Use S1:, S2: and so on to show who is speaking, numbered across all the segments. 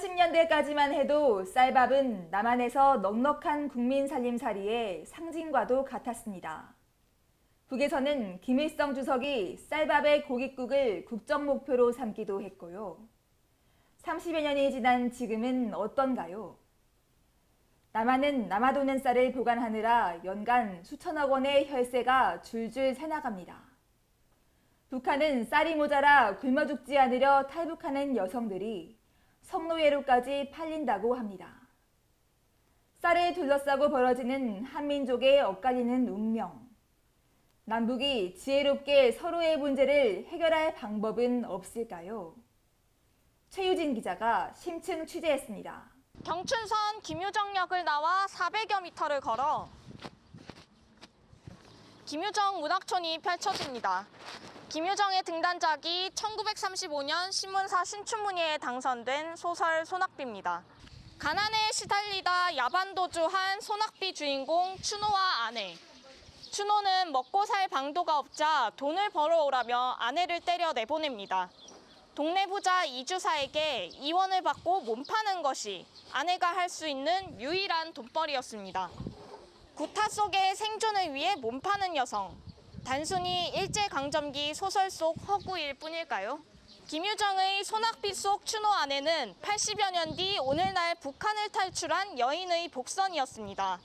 S1: 1980년대까지만 해도 쌀밥은 남한에서 넉넉한 국민 살림살이의 상징과도 같았습니다. 북에서는 김일성 주석이 쌀밥의 고깃국을 국정 목표로 삼기도 했고요. 30여 년이 지난 지금은 어떤가요? 남한은 남아도는 쌀을 보관하느라 연간 수천억 원의 혈세가 줄줄 새나갑니다. 북한은 쌀이 모자라 굶어 죽지 않으려 탈북하는 여성들이 성노예로까지 팔린다고 합니다. 쌀을 둘러싸고 벌어지는 한민족의 엇갈리는 운명. 남북이 지혜롭게 서로의 문제를 해결할 방법은 없을까요? 최유진 기자가 심층 취재했습니다.
S2: 경춘선 김유정역을 나와 400여 미터를 걸어 김유정 문학촌이 펼쳐집니다. 김유정의 등단작이 1935년 신문사 신춘문예에 당선된 소설 소낙비입니다. 가난에 시달리다 야반도주한 소낙비 주인공 춘호와 아내. 춘호는 먹고 살 방도가 없자 돈을 벌어오라며 아내를 때려 내보냅니다. 동네 부자 이주사에게 이원을 받고 몸 파는 것이 아내가 할 수 있는 유일한 돈벌이였습니다. 구타 속의 생존을 위해 몸 파는 여성. 단순히 일제강점기 소설 속 허구일 뿐일까요? 김유정의 소낙비 속 춘호 아내는 80여 년 뒤 오늘날 북한을 탈출한 여인의 복선이었습니다.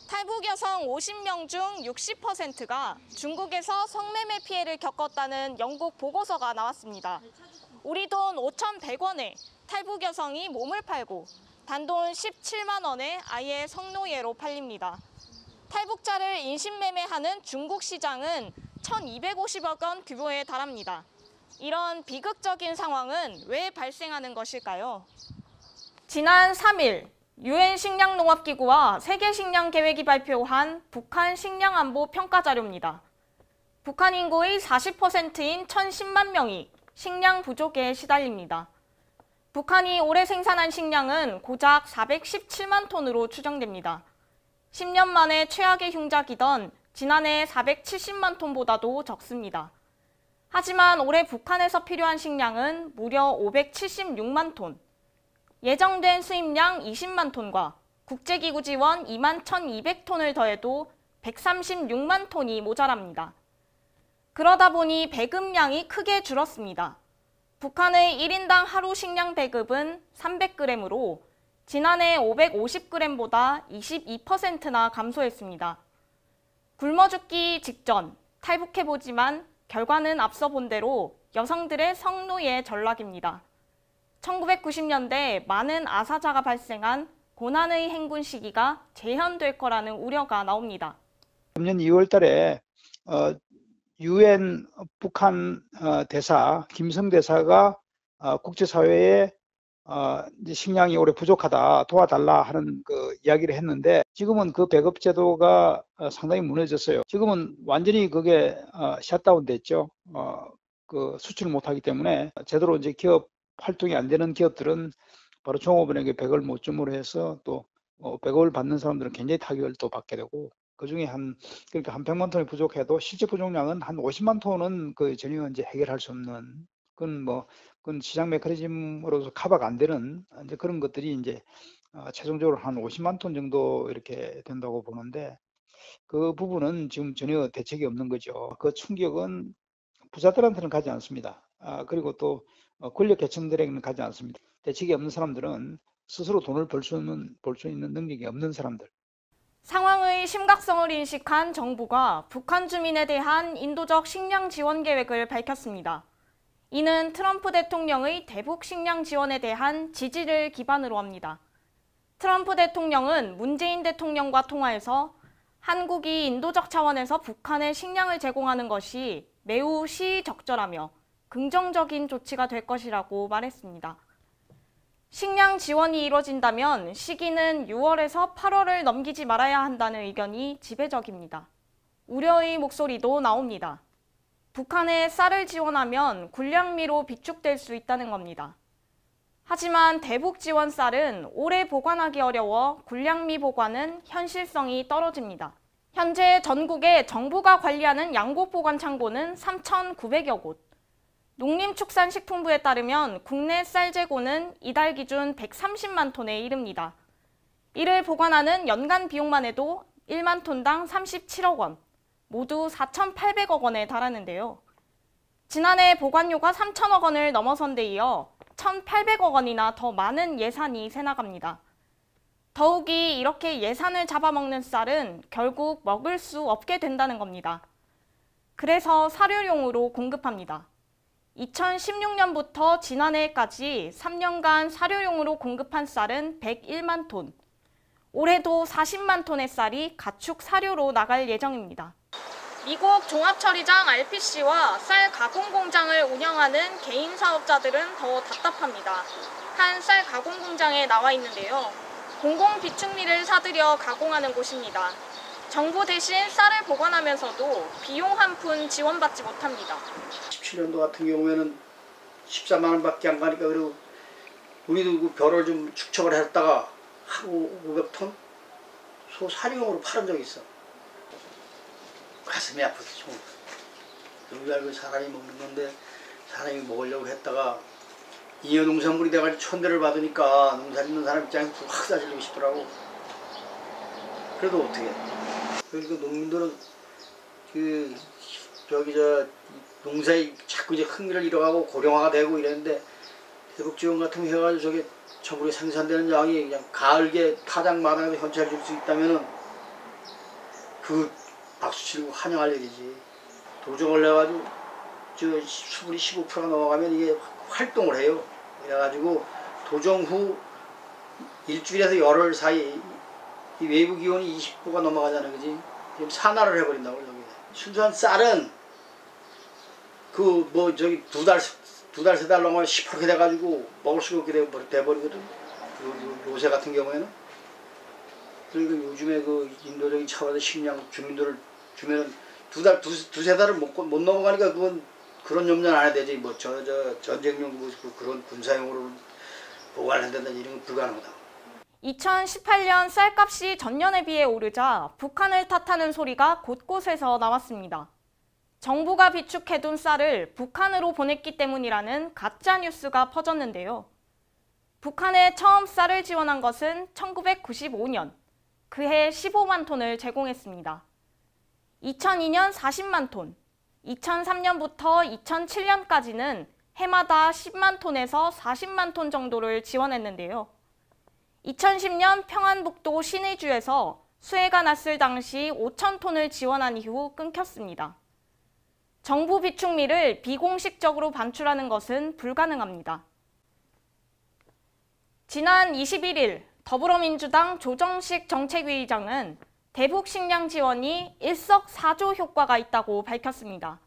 S2: 탈북 여성 50명 중 60%가 중국에서 성매매 피해를 겪었다는 영국 보고서가 나왔습니다. 우리 돈 5,100원에 탈북 여성이 몸을 팔고 단돈 17만 원에 아예 성노예로 팔립니다. 탈북자를 인신매매하는 중국 시장은 1,250억 원 규모에 달합니다. 이런 비극적인 상황은 왜 발생하는 것일까요? 지난 3일 유엔 식량농업기구와 세계식량계획이 발표한 북한 식량안보 평가자료입니다. 북한 인구의 40%인 1,010만 명이 식량 부족에 시달립니다. 북한이 올해 생산한 식량은 고작 417만 톤으로 추정됩니다. 10년 만에 최악의 흉작이던 지난해 470만 톤보다도 적습니다. 하지만 올해 북한에서 필요한 식량은 무려 576만 톤, 예정된 수입량 20만 톤과 국제기구 지원 2만 1,200톤을 더해도 136만 톤이 모자랍니다. 그러다 보니 배급량이 크게 줄었습니다. 북한의 1인당 하루 식량 배급은 300g으로 지난해 550g보다 22%나 감소했습니다. 굶어 죽기 직전 탈북해보지만 결과는 앞서 본 대로 여성들의 성노예 전락입니다. 1990년대 많은 아사자가 발생한 고난의 행군 시기가 재현될 거라는 우려가 나옵니다.
S3: 작년 2월 달에 유엔 북한 대사 김성 대사가 국제사회에 이제 식량이 올해 부족하다 도와달라 하는 그 이야기를 했는데 지금은 그 배급 제도가 상당히 무너졌어요. 지금은 완전히 그게 셧다운 됐죠. 그 수출을 못하기 때문에 제대로 이제 기업 활동이 안 되는 기업들은 바로 종업원에게 배급을 못 줌으로 해서 또 배급을 받는 사람들은 굉장히 타격을 또 받게 되고 그 중에 그러니까 한 100만 톤이 부족해도 실제 부족량은 한 50만 톤은 그 전혀 이제 해결할 수 없는 그건 시장 메커니즘으로서 커버가 안 되는 이제 그런 것들이 이제 최종적으로 한 50만 톤 정도 이렇게 된다고 보는데 그 부분은 지금 전혀 대책이 없는 거죠. 그 충격은 부자들한테는 가지 않습니다. 그리고 또 권력 계층들에게는 가지 않습니다. 대책이 없는 사람들은 스스로 돈을 벌 수 있는 능력이 없는 사람들.
S2: 상황의 심각성을 인식한 정부가 북한 주민에 대한 인도적 식량 지원 계획을 밝혔습니다. 이는 트럼프 대통령의 대북 식량 지원에 대한 지지를 기반으로 합니다. 트럼프 대통령은 문재인 대통령과 통화에서 한국이 인도적 차원에서 북한에 식량을 제공하는 것이 매우 시의적절하며 긍정적인 조치가 될 것이라고 말했습니다. 식량 지원이 이뤄진다면 시기는 6월에서 8월을 넘기지 말아야 한다는 의견이 지배적입니다. 우려의 목소리도 나옵니다. 북한에 쌀을 지원하면 군량미로 비축될 수 있다는 겁니다. 하지만 대북 지원 쌀은 오래 보관하기 어려워 군량미 보관은 현실성이 떨어집니다. 현재 전국에 정부가 관리하는 양곡 보관 창고는 3,900여 곳, 농림축산식품부에 따르면 국내 쌀 재고는 이달 기준 130만 톤에 이릅니다. 이를 보관하는 연간 비용만 해도 1만 톤당 37억 원, 모두 4,800억 원에 달하는데요. 지난해 보관료가 3천억 원을 넘어선 데 이어 1,800억 원이나 더 많은 예산이 새나갑니다. 더욱이 이렇게 예산을 잡아먹는 쌀은 결국 먹을 수 없게 된다는 겁니다. 그래서 사료용으로 공급합니다. 2016년부터 지난해까지 3년간 사료용으로 공급한 쌀은 101만 톤, 올해도 40만 톤의 쌀이 가축 사료로 나갈 예정입니다. 미국 종합처리장 RPC와 쌀 가공 공장을 운영하는 개인 사업자들은 더 답답합니다. 한 쌀 가공 공장에 나와 있는데요. 공공 비축미를 사들여 가공하는 곳입니다. 정부 대신 쌀을 보관하면서도 비용 한 푼 지원받지 못합니다.
S4: 17년도 같은 경우에는 14만 원밖에 안 가니까 그리고 우리도 그 벼를 좀 축적을 했다가 하루 500톤 소 사료용으로 팔은 적이 있어. 가슴이 아프지. 여기 알고 사람이 먹는 건데 사람이 먹으려고 했다가 잉여 농산물이 돼가지고 천대를 받으니까 농사 짓는 사람 입장에서 확 싸지르고 싶더라고. 그래도 어떻게 해. 그러니까 농민들은 농사에 자꾸 이제 흥미를 잃어가고 고령화가 되고 이랬는데 대북 지원 같은 거 해가지고 저게 전국에 생산되는 양이 그냥 가을게 타작마당에서 현찰 줄 수 있다면은 그 박수 치고 환영할 일이지. 도정을 해가지고 저 수분이 15%가 넘어가면 이게 활동을 해요. 그래가지고 도정 후 일주일에서 열흘 사이 이 외부 기온이 20도가 넘어가잖아요, 그지? 지금 산화를 해버린다고 여기. 순수한 쌀은 그 뭐 저기 두 달 세 달 넘어가면 시퍼렇게 돼가지고 먹을 수가 없게 돼버리거든. 요새 같은 경우에는. 그러니까 요즘에 그 인도적인 차원에서 식량 주민들을 주면은 두세 달을 못 넘어가니까 그건 그런 염려는 안 해야 되지. 뭐 전쟁용 뭐 그런 군사용으로 보관한다든지 이런 건 불가능하다.
S2: 2018년 쌀값이 전년에 비해 오르자 북한을 탓하는 소리가 곳곳에서 나왔습니다. 정부가 비축해둔 쌀을 북한으로 보냈기 때문이라는 가짜 뉴스가 퍼졌는데요. 북한에 처음 쌀을 지원한 것은 1995년, 그해 15만 톤을 제공했습니다. 2002년 40만 톤, 2003년부터 2007년까지는 해마다 10만 톤에서 40만 톤 정도를 지원했는데요. 2010년 평안북도 신의주에서 수해가 났을 당시 5천 톤을 지원한 이후 끊겼습니다. 정부 비축미를 비공식적으로 반출하는 것은 불가능합니다. 지난 21일 더불어민주당 조정식 정책위의장은 대북 식량 지원이 일석사조 효과가 있다고 밝혔습니다.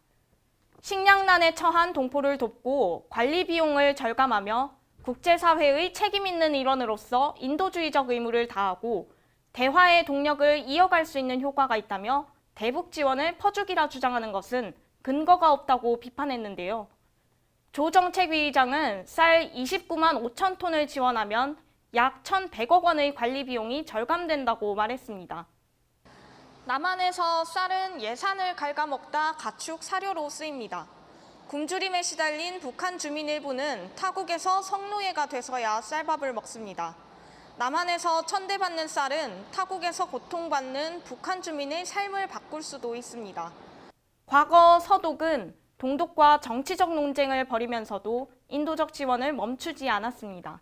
S2: 식량난에 처한 동포를 돕고 관리 비용을 절감하며 국제사회의 책임 있는 일원으로서 인도주의적 의무를 다하고 대화의 동력을 이어갈 수 있는 효과가 있다며 대북 지원을 퍼주기라 주장하는 것은 근거가 없다고 비판했는데요. 조 정책위의장은 쌀 29만 5천 톤을 지원하면 약 1,100억 원의 관리 비용이 절감된다고 말했습니다. 남한에서 쌀은 예산을 갉아먹다 가축 사료로 쓰입니다. 굶주림에 시달린 북한 주민 일부는 타국에서 성노예가 돼서야 쌀밥을 먹습니다. 남한에서 천대받는 쌀은 타국에서 고통받는 북한 주민의 삶을 바꿀 수도 있습니다. 과거 서독은 동독과 정치적 논쟁을 벌이면서도 인도적 지원을 멈추지 않았습니다.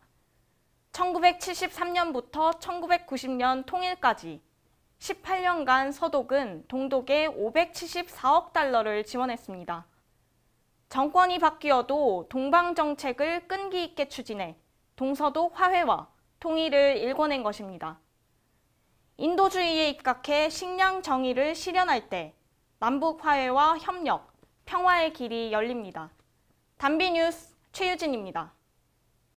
S2: 1973년부터 1990년 통일까지 18년간 서독은 동독에 574억 달러를 지원했습니다. 정권이 바뀌어도 동방 정책을 끈기 있게 추진해 동서독 화해와 통일을 일궈낸 것입니다. 인도주의에 입각해 식량 정의를 실현할 때 남북 화해와 협력, 평화의 길이 열립니다. 단비뉴스 최유진입니다.